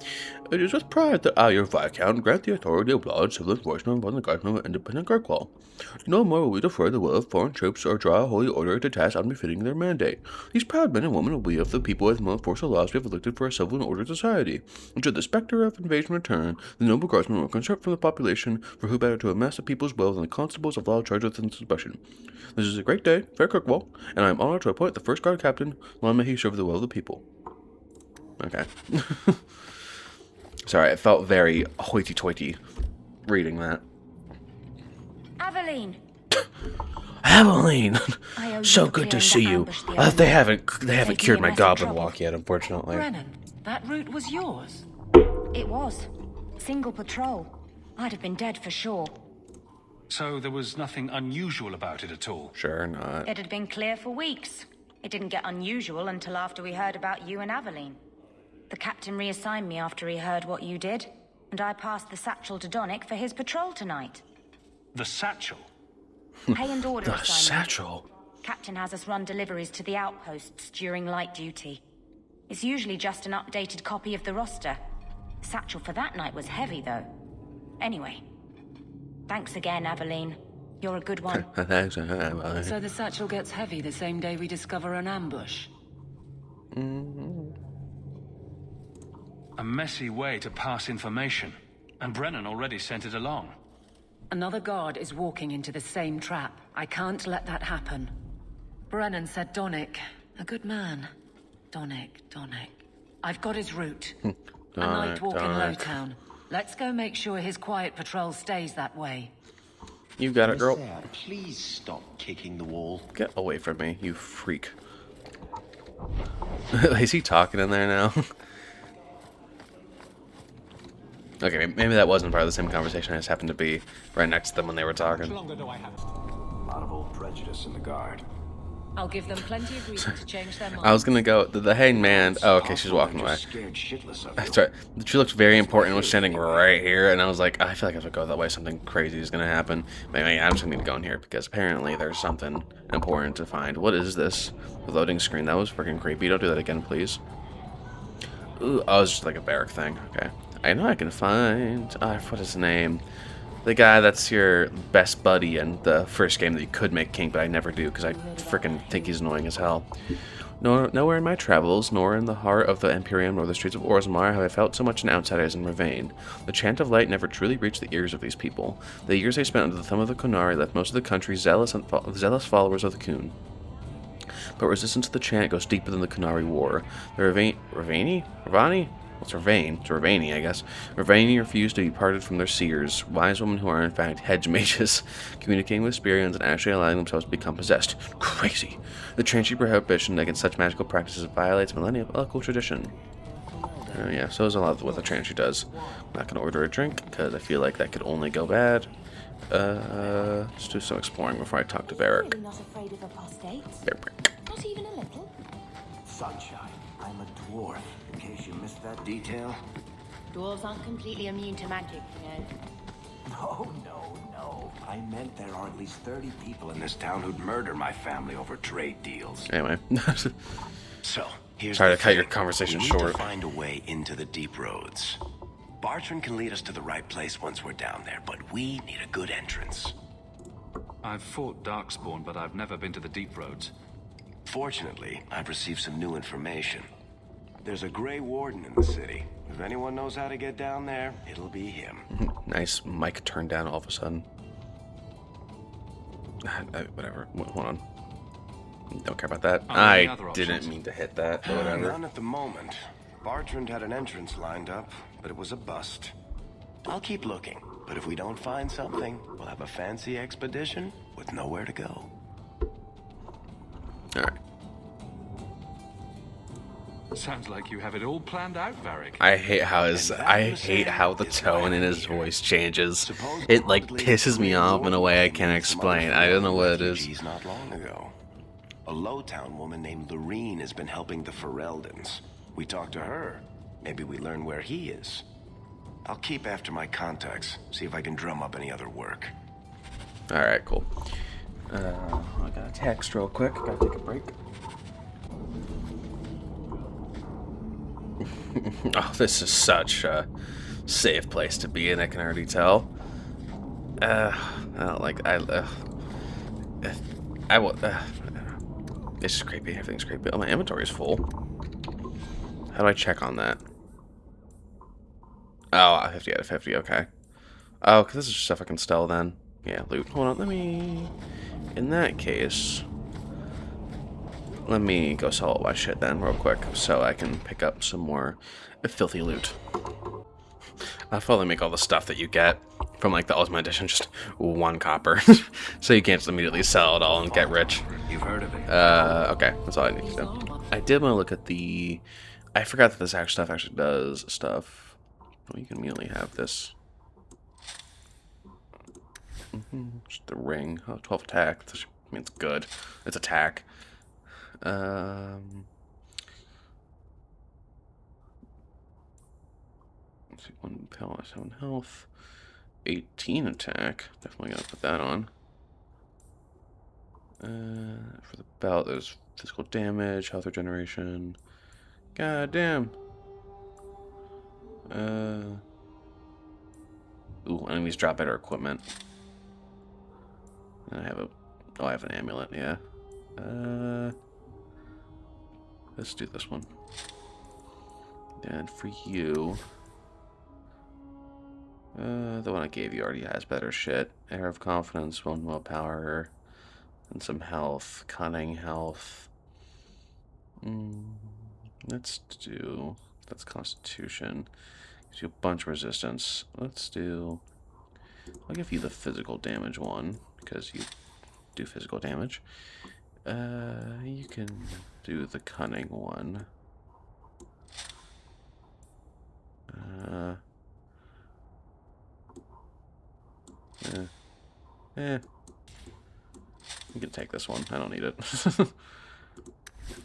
It is with pride that I, your Viscount, grant the authority of law and civil enforcement upon the guardsmen of independent Kirkwall. No more will we defer the will of foreign troops or draw a holy order to tasks unbefitting their mandate. These proud men and women will be of the people with the force of laws we have elected for a civil and ordered society. And should the specter of invasion return, the noble guardsmen will consult from the population, for who better to amass the people's will than the constables of law charged with inspection. This is a great day, fair Kirkwall, and I am honored to appoint the first guard captain. Long may he serve the will of the people. Okay. Sorry, it felt very hoity-toity reading that. Aveline! Aveline! I owe you So for good to clearing see that you. ambush the other They night. haven't Taking cured a my mess of goblin trouble. walk yet, unfortunately. Brennan, that route was yours. It was. Single patrol. I'd have been dead for sure. So there was nothing unusual about it at all? Sure not. It had been clear for weeks. It didn't get unusual until after we heard about you and Aveline. The captain reassigned me after he heard what you did, and I passed the satchel to Donick for his patrol tonight. The satchel? Pay and order The assignment. satchel. Captain has us run deliveries to the outposts during light duty. It's usually just an updated copy of the roster. Satchel for that night was heavy, though. Anyway, thanks again, Aveline. You're a good one. Thanks. So the satchel gets heavy the same day we discover an ambush. A messy way to pass information. And Brennan already sent it along. Another guard is walking into the same trap. I can't let that happen. Brennan said Donick. A good man. Donick. I've got his route. A night walk in Lowtown. Let's go make sure his quiet patrol stays that way. You got it, girl. Sarah, please stop kicking the wall. Get away from me, you freak. Is he talking in there now? Okay, maybe that wasn't part of the same conversation. I just happened to be right next to them when they were talking. A lot of old prejudice in the guard. I'll give them plenty of reason to change their minds. I was gonna go the hangman. Oh, okay, she's walking away. Scared shitless of That's right. She looked very important and was standing right here, and I was like, I feel like if I go that way, something crazy is gonna happen. Maybe I'm just gonna need to go in here because apparently there's something important to find. What is this? The loading screen. That was freaking creepy. Don't do that again, please. Ooh, oh, it's just like a barrack thing. Okay. I know I can find. What is his name? The guy that's your best buddy in the first game that you could make king, but I never do because I freaking think he's annoying as hell. Nowhere in my travels, nor in the heart of the Imperium nor the streets of Orzammar have I felt so much an outsider as in Ravane. The chant of light never truly reached the ears of these people. The years they spent under the thumb of the Qunari left most of the country zealous followers of the Khun. but resistance to the chant goes deeper than the Kunari War. The Ravani? What's Ravane? It's Ravani, I guess. Ravani refused to be parted from their seers, wise women who are in fact hedge mages, communicating with spirits and actually allowing themselves to become possessed. Crazy. The Transhi prohibition against such magical practices violates millennial local tradition. Yeah, so there's a lot of what the Transhi does. I'm not gonna order a drink because I feel like that could only go bad. Let's do some exploring before I talk to Varric. Really not afraid of apostates? Varric. Not even a little? Sunshine, I'm a dwarf, in case you missed that detail. Dwarves aren't completely immune to magic, you know. No. I meant there are at least 30 people in this town who'd murder my family over trade deals. Anyway. So, here's Sorry the to cut your thing. conversation We short. need to find a way into the deep roads. Bartran can lead us to the right place once we're down there, but we need a good entrance. I've fought Darkspawn, but I've never been to the deep roads. Fortunately, I've received some new information. There's a Grey Warden in the city. If anyone knows how to get down there, it'll be him. Nice mic turned down all of a sudden. Whatever. Hold on. Don't care about that. I didn't mean to hit that, but whatever. None at the moment. Bartrand had an entrance lined up, but it was a bust. I'll keep looking, but if we don't find something, we'll have a fancy expedition with nowhere to go. Alright. Sounds like you have it all planned out, Varric. I hate how the tone in his voice changes. It like pisses me off in a way I can't explain. I don't know what it is. Not long ago. A Lowtown woman named Lorene has been helping the Fereldans. We talked to her. Maybe we learn where he is. I'll keep after my contacts, see if I can drum up any other work. Alright, cool. I got a text real quick. Gotta take a break. Oh, this is such a safe place to be in, I can already tell. I don't like, it's just creepy, everything's creepy. Oh, my inventory is full. How do I check on that? Oh, 50 out of 50, okay. Oh, because this is just stuff I can steal then. Yeah, loot. Hold on, let me... In that case... Let me go sell all my shit then real quick so I can pick up some more filthy loot. I'll probably make all the stuff that you get from like the Ultimate Edition just 1 copper. So you can't just immediately sell it all and get rich. You've heard of it. Okay, that's all I need to do. I did want to look at the... I forgot that this stuff actually does stuff. Oh, you can immediately have this. Just the ring. Oh, 12 attack. That means good. It's attack. Let's see, 1 power, 7 health, 18 attack. Definitely gotta put that on. For the belt, there's physical damage, health regeneration. God damn. Ooh, enemies drop better equipment. And I have I have an amulet, yeah. Let's do this one. And for you, the one I gave you already has better shit. Air of confidence, 1 willpower, and some health, cunning health. Let's do, that's constitution. Gives you a bunch of resistance. Let's do, I'll give you the physical damage one, because you do physical damage. You can do the cunning one. You can take this one. I don't need it.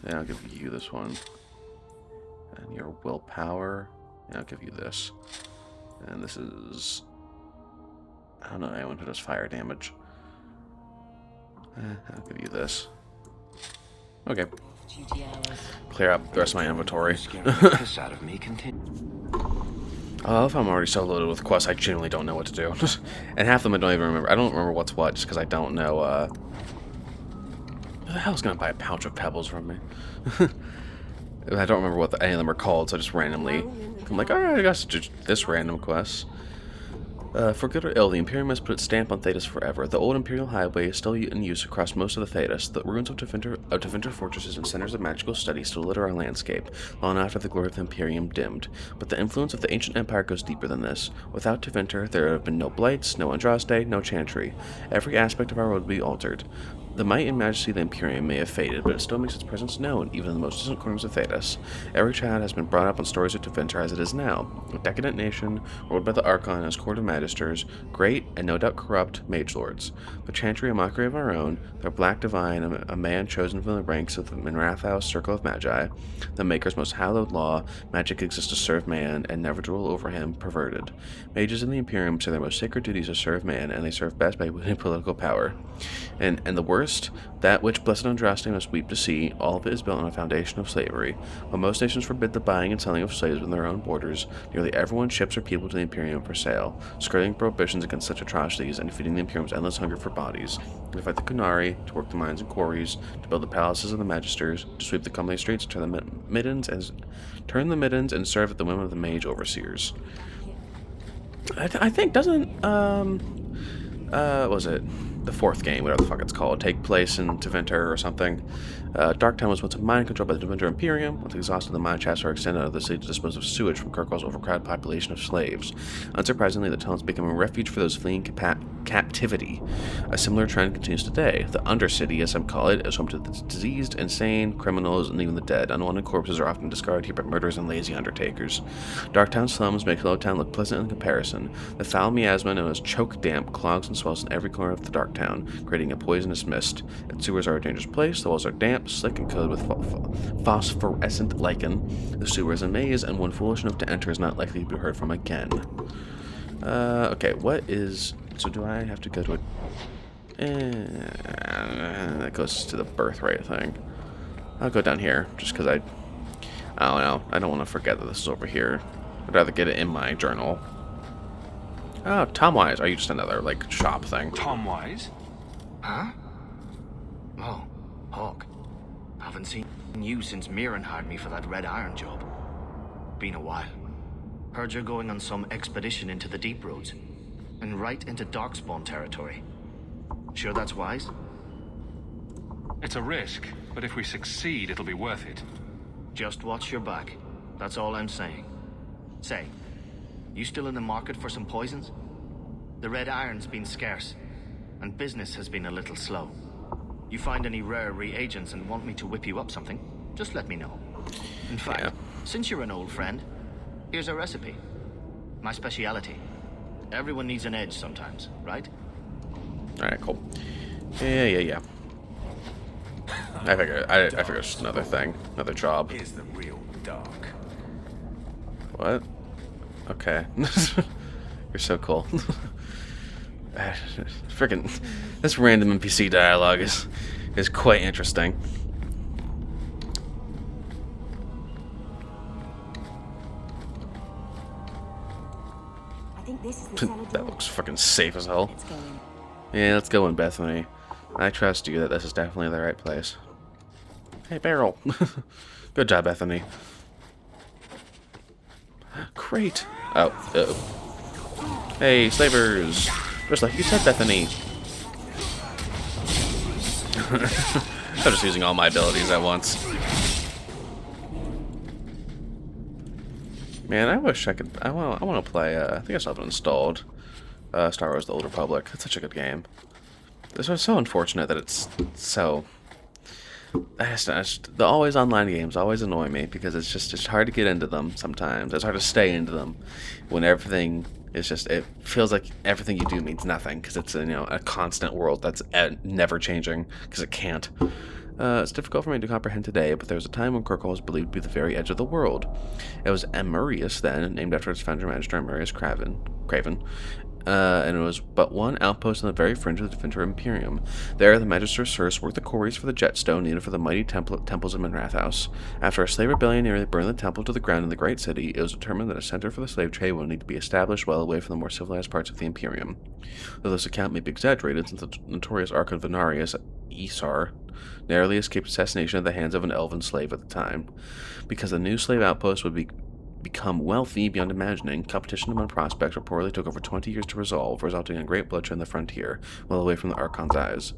Then I'll give you this one. And your willpower. And I'll give you this. And this is... I don't know anyone who does fire damage. I'll give you this. Okay. Clear up the rest of my inventory. I love how I'm already so loaded with quests, I genuinely don't know what to do. And half of them I don't even remember. I don't remember what's what, just because I don't know, who the hell's gonna buy a pouch of pebbles from me? I don't remember what any of them are called, so I just randomly... I'm like, alright, I guess do this random quest. For good or ill, the Imperium has put its stamp on Thedas forever. The old Imperial Highway is still in use across most of the Thedas. The ruins of Tevinter fortresses and centers of magical study still litter our landscape, long after the glory of the Imperium dimmed. But the influence of the ancient empire goes deeper than this. Without Tevinter, there have been no Blights, no Andraste, no Chantry. Every aspect of our world would be altered. The might and majesty of the Imperium may have faded, but it still makes its presence known, even in the most distant corners of Thedas. Every child has been brought up on stories of Tevinter as it is now, a decadent nation, ruled by the Archon and his court of magisters, great, and no doubt corrupt, mage lords. But Chantry, a mockery of our own, their black divine, a man chosen from the ranks of the Minrathaus circle of magi, the Maker's most hallowed law, magic exists to serve man, and never to rule over him, perverted. Mages in the Imperium say their most sacred duties to serve man, and they serve best by winning political power. And the worst, that which blessed Andraste must weep to see, all of it is built on a foundation of slavery. While most nations forbid the buying and selling of slaves within their own borders, nearly everyone ships her people to the Imperium for sale, skirting prohibitions against such atrocities and feeding the Imperium's endless hunger for bodies. To fight the Kunari, to work the mines and quarries, to build the palaces of the magisters, to sweep the comely streets, turn the middens and serve at the whim of the mage overseers. I think doesn't what was it? The fourth game, whatever the fuck it's called, take place in Tevinter or something. Darktown was once a mine controlled by the Tevinter Imperium. Once exhausted, the mine shafts are extended out of the city to dispose of sewage from Kirkwall's overcrowded population of slaves. Unsurprisingly, the tunnels become a refuge for those fleeing captivity. A similar trend continues today. The Undercity, as some call it, is home to the diseased, insane, criminals, and even the dead. Unwanted corpses are often discarded here by murderers and lazy undertakers. Darktown slums make Lowtown look pleasant in comparison. The foul miasma known as choke damp clogs and swells in every corner of the Darktown, creating a poisonous mist. Its sewers are a dangerous place. The walls are damp, slick, and coated with phosphorescent lichen. The sewer is a maze, and one foolish enough to enter is not likely to be heard from again. Okay, what is... So do I have to go to a... that goes to the birthright thing. I'll go down here, just because I don't know. I don't want to forget that this is over here. I'd rather get it in my journal. Oh, Tomwise. Are you just another, like, shop thing? Tomwise? Huh? Oh, Hawk. Haven't seen you since Mirren hired me for that Red Iron job. Been a while. Heard you're going on some expedition into the Deep Roads. And right into Darkspawn territory. Sure that's wise? It's a risk, but if we succeed, it'll be worth it. Just watch your back. That's all I'm saying. Say, you still in the market for some poisons? The Red Iron's been scarce, and business has been a little slow. You find any rare reagents and want me to whip you up something, just let me know. In fact, since you're an old friend, here's a recipe. My speciality. Everyone needs an edge sometimes, right? Alright, cool. Yeah. I figure it's just another thing. Another job. Here's the real dog. What? Okay. You're so cool. Freaking this random NPC dialogue is quite interesting. I think this is the cellar door. That looks fucking safe as hell. Yeah, let's go in, Bethany. I trust you that this is definitely the right place. Hey, Barrel. Good job, Bethany. Great. Oh, uh-oh. Hey, slavers. Just like you said, Bethany. I'm just using all my abilities at once. Man, I wish I could... I want to play... I think I still have it installed. Star Wars: The Old Republic. It's such a good game. It's so unfortunate that it's so... the always online games always annoy me because it's hard to get into them sometimes. It's hard to stay into them when everything is just... It feels like everything you do means nothing because it's a constant world that's never changing because it can't. It's difficult for me to comprehend today, but there was a time when Kirkwall was believed to be the very edge of the world. It was Amurius then, named after its founder Magister Amurius Craven, and it was but one outpost on the very fringe of the Tevinter Imperium. There, the Magister Circe worked the quarries for the jetstone needed for the mighty temples of Minrathaus. After a slave rebellion nearly burned the temple to the ground in the Great City, it was determined that a center for the slave trade would need to be established well away from the more civilized parts of the Imperium. Though this account may be exaggerated, since the notorious Archon Venarius, Isar, narrowly escaped assassination at the hands of an elven slave at the time. Because the new slave outpost would be become wealthy beyond imagining, competition among prospects reportedly took over 20 years to resolve, resulting in great bloodshed on the frontier, well away from the Archon's eyes.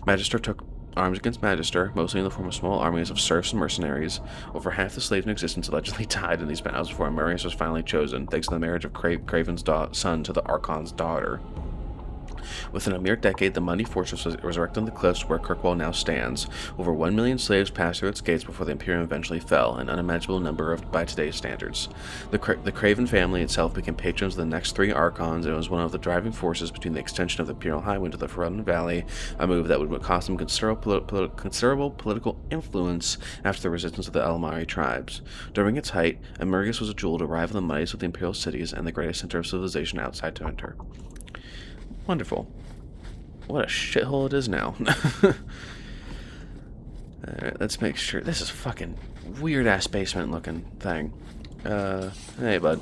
Magister took arms against Magister, mostly in the form of small armies of serfs and mercenaries. Over half the slaves in existence allegedly died in these battles before Marius was finally chosen, thanks to the marriage of Craven's son to the Archon's daughter. Within a mere decade, the mighty fortress was erected on the cliffs where Kirkwall now stands. Over 1 million slaves passed through its gates before the Imperium eventually fell, an unimaginable number by today's standards. The Craven family itself became patrons of the next 3 Archons, and was one of the driving forces between the extension of the Imperial Highway to the Ferelden Valley, a move that would cost them considerable political influence after the resistance of the Alamari tribes. During its height, Amurius was a jewel to rival the mightiest of the Imperial cities and the greatest center of civilization outside Tevinter. Wonderful. What a shithole it is now. Alright, let's make sure. This is fucking weird-ass basement-looking thing. Hey, bud.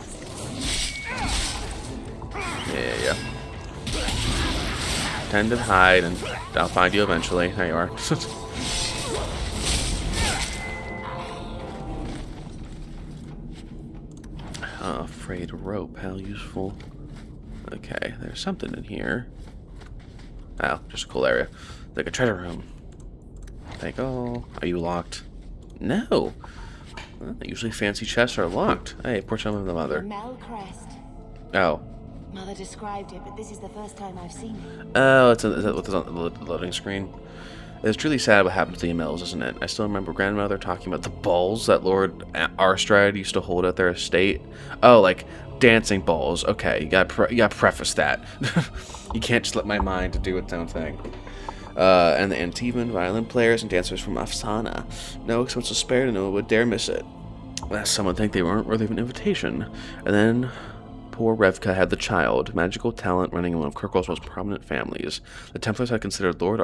Yeah. Tend to hide, and I'll find you eventually. There you are. Frayed rope. How useful. Okay, there's something in here. Oh, just a cool area. Like a treasure room. Like, oh, are you locked? No. Well, usually fancy chests are locked. Hey, portrait of the mother. Mel crest. Oh. Mother described it, but this is the first time I've seen it. Oh, is that what's on the loading screen? It's truly sad what happened to the Emils, isn't it? I still remember grandmother talking about the balls that Lord Arstride used to hold at their estate. Oh, like dancing balls. Okay, you gotta preface that. You can't just let my mind do its own thing. And the Antivan violin players and dancers from Afsana. No expense was spared, and no one would dare miss it. Lest someone think they weren't worthy of an invitation. And then poor Revka had the child, magical talent running in one of Kirkwall's most prominent families. The Templars had considered Lord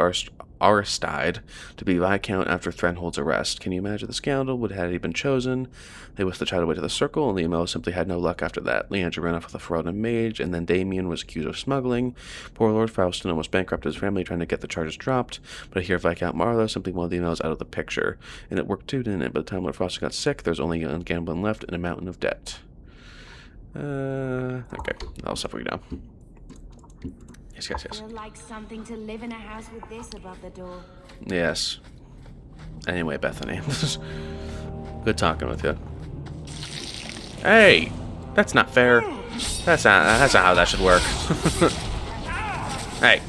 Aristide to be Viscount after Threnhold's arrest. Can you imagine the scandal? Had he been chosen? They whisked the child away to the Circle, and the Emils simply had no luck after that. Leandra ran off with a Ferelden mage, and then Damien was accused of smuggling. Poor Lord Faustin almost bankrupted his family trying to get the charges dropped, but here Viscount Marlowe simply wanted the Emils out of the picture. And it worked too, didn't it? By the time Lord Faustin got sick, there's only young gambling left and a mountain of debt. Okay. I'll suffer you down. Yes. Feel like something to live in a house with this above the door. Yes. Anyway, Bethany. Good talking with you. Hey! That's not fair. That's not how that should work. Hey.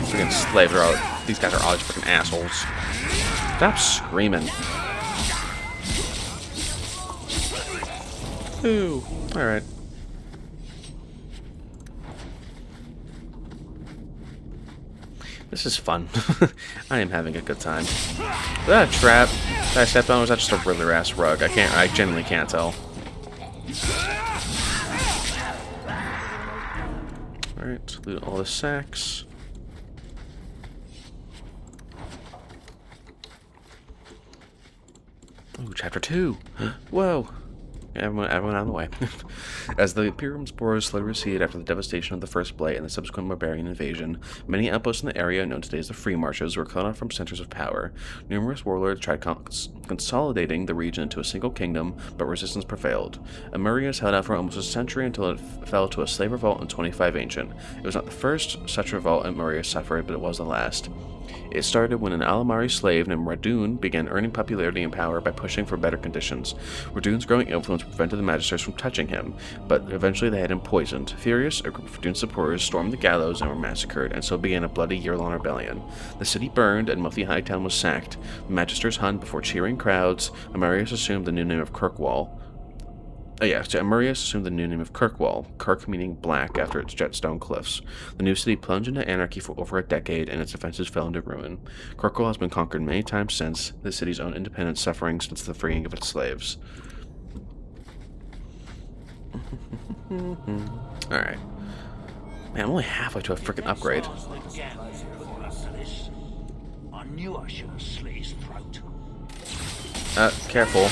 Freaking slaves are all... These guys are all just freaking assholes. Stop screaming. Ooh. Alright. This is fun. I am having a good time. Was that a trap that I stepped on, or was that just a regular ass rug? I genuinely can't tell. Alright, loot all the sacks. Ooh, chapter 2. Whoa. Everyone out of the way. As the Imperium's borders slowly receded after the devastation of the First Blight and the subsequent barbarian invasion, many outposts in the area, known today as the Free Marches, were cut off from centers of power. Numerous warlords tried consolidating the region into a single kingdom, but resistance prevailed. Amurius held out for almost a century until it fell to a slave revolt in 25 Ancient. It was not the first such revolt Amurius suffered, but it was the last. It started when an Alamari slave named Radun began earning popularity and power by pushing for better conditions. Radun's growing influence prevented the magisters from touching him, but eventually they had him poisoned. Furious, a group of Radun's supporters stormed the gallows and were massacred, and so began a bloody year-long rebellion. The city burned, and Muffy Hightown was sacked. The magisters hung before cheering crowds. Amurius assumed the new name of Kirkwall. Amurius assumed the new name of Kirkwall, Kirk meaning black after its jetstone cliffs. The new city plunged into anarchy for over a decade, and its defenses fell into ruin. Kirkwall has been conquered many times since, the city's own independence suffering since the freeing of its slaves. Alright. Man, I'm only halfway to a freaking upgrade. I knew I should have slit his throat. Careful.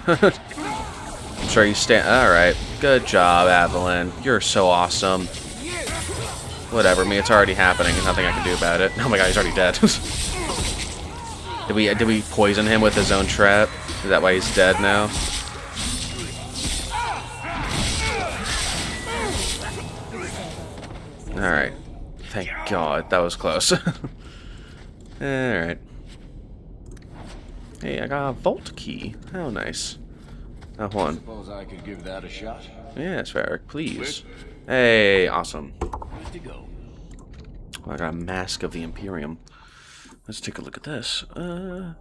I'm sure you stand. Alright. Good job, Evelyn. You're so awesome. Whatever, it's already happening. There's nothing I can do about it. Oh my god, he's already dead. Did we poison him with his own trap? Is that why he's dead now? Alright. Thank God. That was close. Alright. Hey, I got a vault key. How nice. Oh, hold on. Suppose I could give that a shot. Yes, Varric, please. Hey, awesome. Good to go. Well, I got a mask of the Imperium. Let's take a look at this. I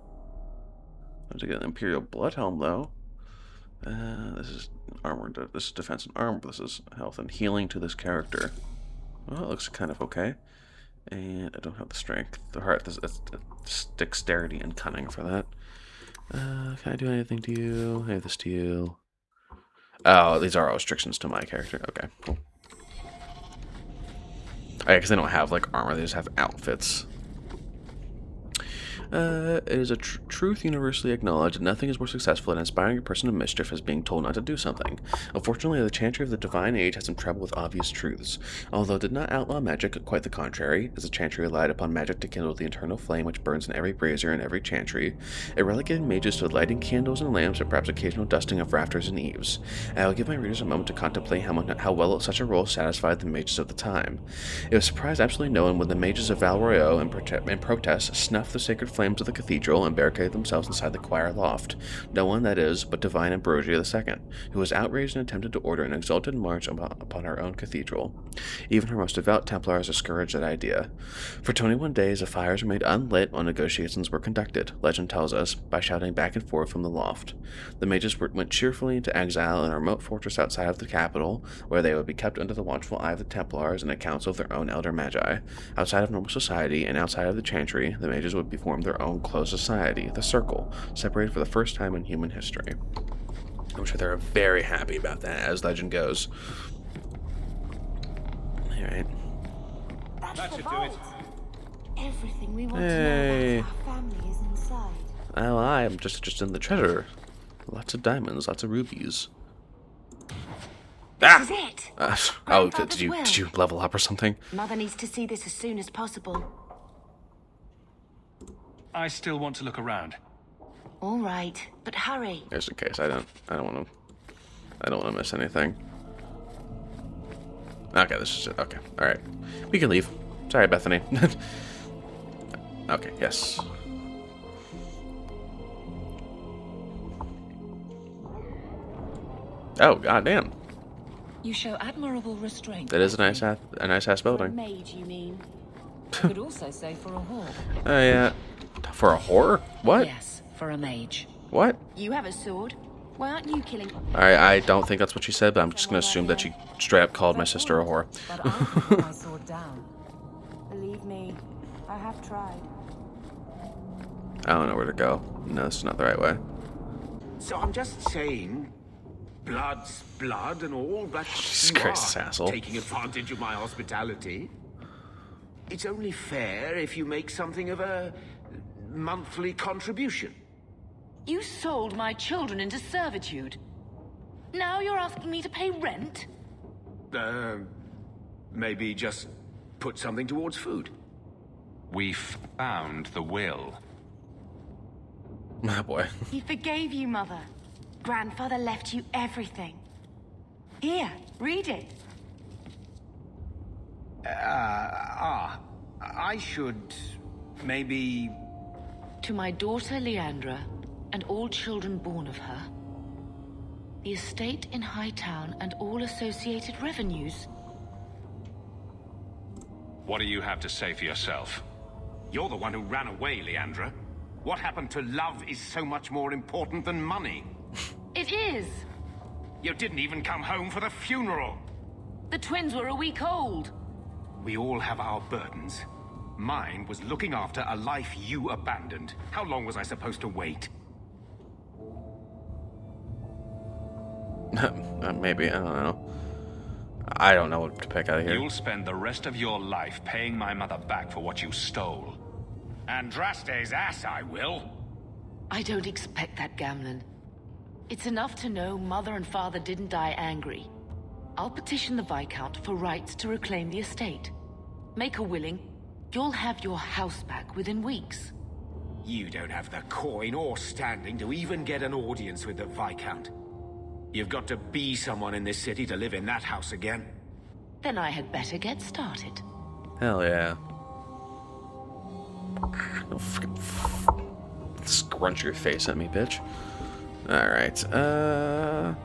have to get an Imperial Bloodhelm, though. This is armor. This is defense and armor. This is health and healing to this character. Well, it looks kind of okay. And I don't have the strength. The heart. That's dexterity and cunning for that. Can I do anything to you? I have this to you. Oh, these are all restrictions to my character. Okay, cool. Oh, yeah, because they don't have, like, armor. They just have outfits. It is a truth universally acknowledged that nothing is more successful in inspiring a person of mischief as being told not to do something. Unfortunately, the Chantry of the Divine Age had some trouble with obvious truths. Although it did not outlaw magic, quite the contrary, as the Chantry relied upon magic to kindle the eternal flame which burns in every brazier and every chantry. It relegated mages to lighting candles and lamps and perhaps occasional dusting of rafters and eaves. I will give my readers a moment to contemplate how well such a role satisfied the mages of the time. It was surprised absolutely no one when the mages of Val Royeaux in protest snuffed the sacred flames of the cathedral and barricaded themselves inside the choir loft. No one, that is, but divine Ambrosia II, who was outraged and attempted to order an exalted march upon her own cathedral. Even her most devout Templars discouraged that idea. For 21 days, the fires remained unlit while negotiations were conducted, legend tells us, by shouting back and forth from the loft. The mages went cheerfully into exile in a remote fortress outside of the capital, where they would be kept under the watchful eye of the Templars and a council of their own elder magi. Outside of normal society and outside of the Chantry, the mages would form their own closed society, the Circle, separated for the first time in human history. I'm sure they're very happy about that, as legend goes. Alright. That should do it. Everything we want to know about our family is inside. Oh, I'm just in the treasure. Lots of diamonds, lots of rubies. This is it. Oh, did you level up or something? Mother needs to see this as soon as possible. I still want to look around. All right, but hurry. Just in case, I don't want to miss anything. Okay, this is it. Okay, all right, we can leave. Sorry, Bethany. Okay, yes. Oh, goddamn. You show admirable restraint. That is a nice ass building. Mage, you mean? Could also say for a whore. Oh yeah. For a whore? What? Yes, for a mage. What? You have a sword. Why aren't you killing? I don't think that's what she said, but I'm just gonna assume that she straight up called my sister a whore. But I put my sword down. Believe me, I have tried. I don't know where to go. No, this is not the right way. So I'm just saying, blood's blood and all, but Jesus you Christ, are asshole. taking advantage of my hospitality. It's only fair if you make something of a monthly contribution. You sold my children into servitude. Now you're asking me to pay rent? Maybe just put something towards food. We found the will. Oh boy. He forgave you, Mother. Grandfather left you everything. Here, read it. I should maybe... To my daughter Leandra, and all children born of her, the estate in Hightown and all associated revenues. What do you have to say for yourself? You're the one who ran away, Leandra. What happened to love is so much more important than money. It is. You didn't even come home for the funeral. The twins were a week old. We all have our burdens. Mine was looking after a life you abandoned. How long was I supposed to wait? Maybe, I don't know. I don't know what to pick out of here. You'll spend the rest of your life paying my mother back for what you stole. Andraste's ass, I will. I don't expect that, Gamlen. It's enough to know Mother and Father didn't die angry. I'll petition the Viscount for rights to reclaim the estate. Make her willing, you'll have your house back within weeks. You don't have the coin or standing to even get an audience with the Viscount. You've got to be someone in this city to live in that house again. Then I had better get started. Hell yeah. Don't freaking scrunch your face at me, bitch. Alright, I'm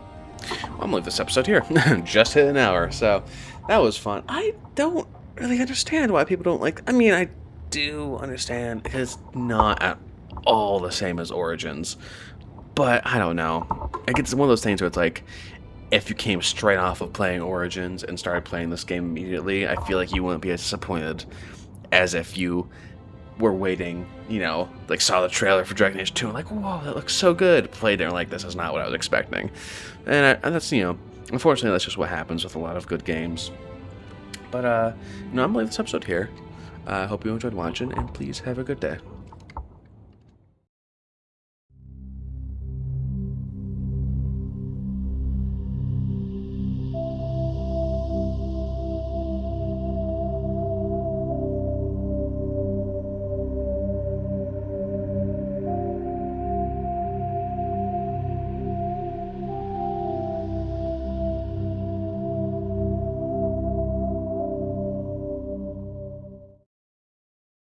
gonna leave this episode here. Just hit an hour, so that was fun. I don't really understand why people don't like... I mean, I do understand, because it's not at all the same as Origins. But, I don't know. It's one of those things where it's like, if you came straight off of playing Origins and started playing this game immediately, I feel like you wouldn't be as disappointed as if you were waiting, you know, like saw the trailer for Dragon Age 2 and like, whoa, that looks so good. Played there and like, this is not what I was expecting. And that's, you know, unfortunately, that's just what happens with a lot of good games. But, you know, I'm going to leave this episode here. I hope you enjoyed watching, and please have a good day.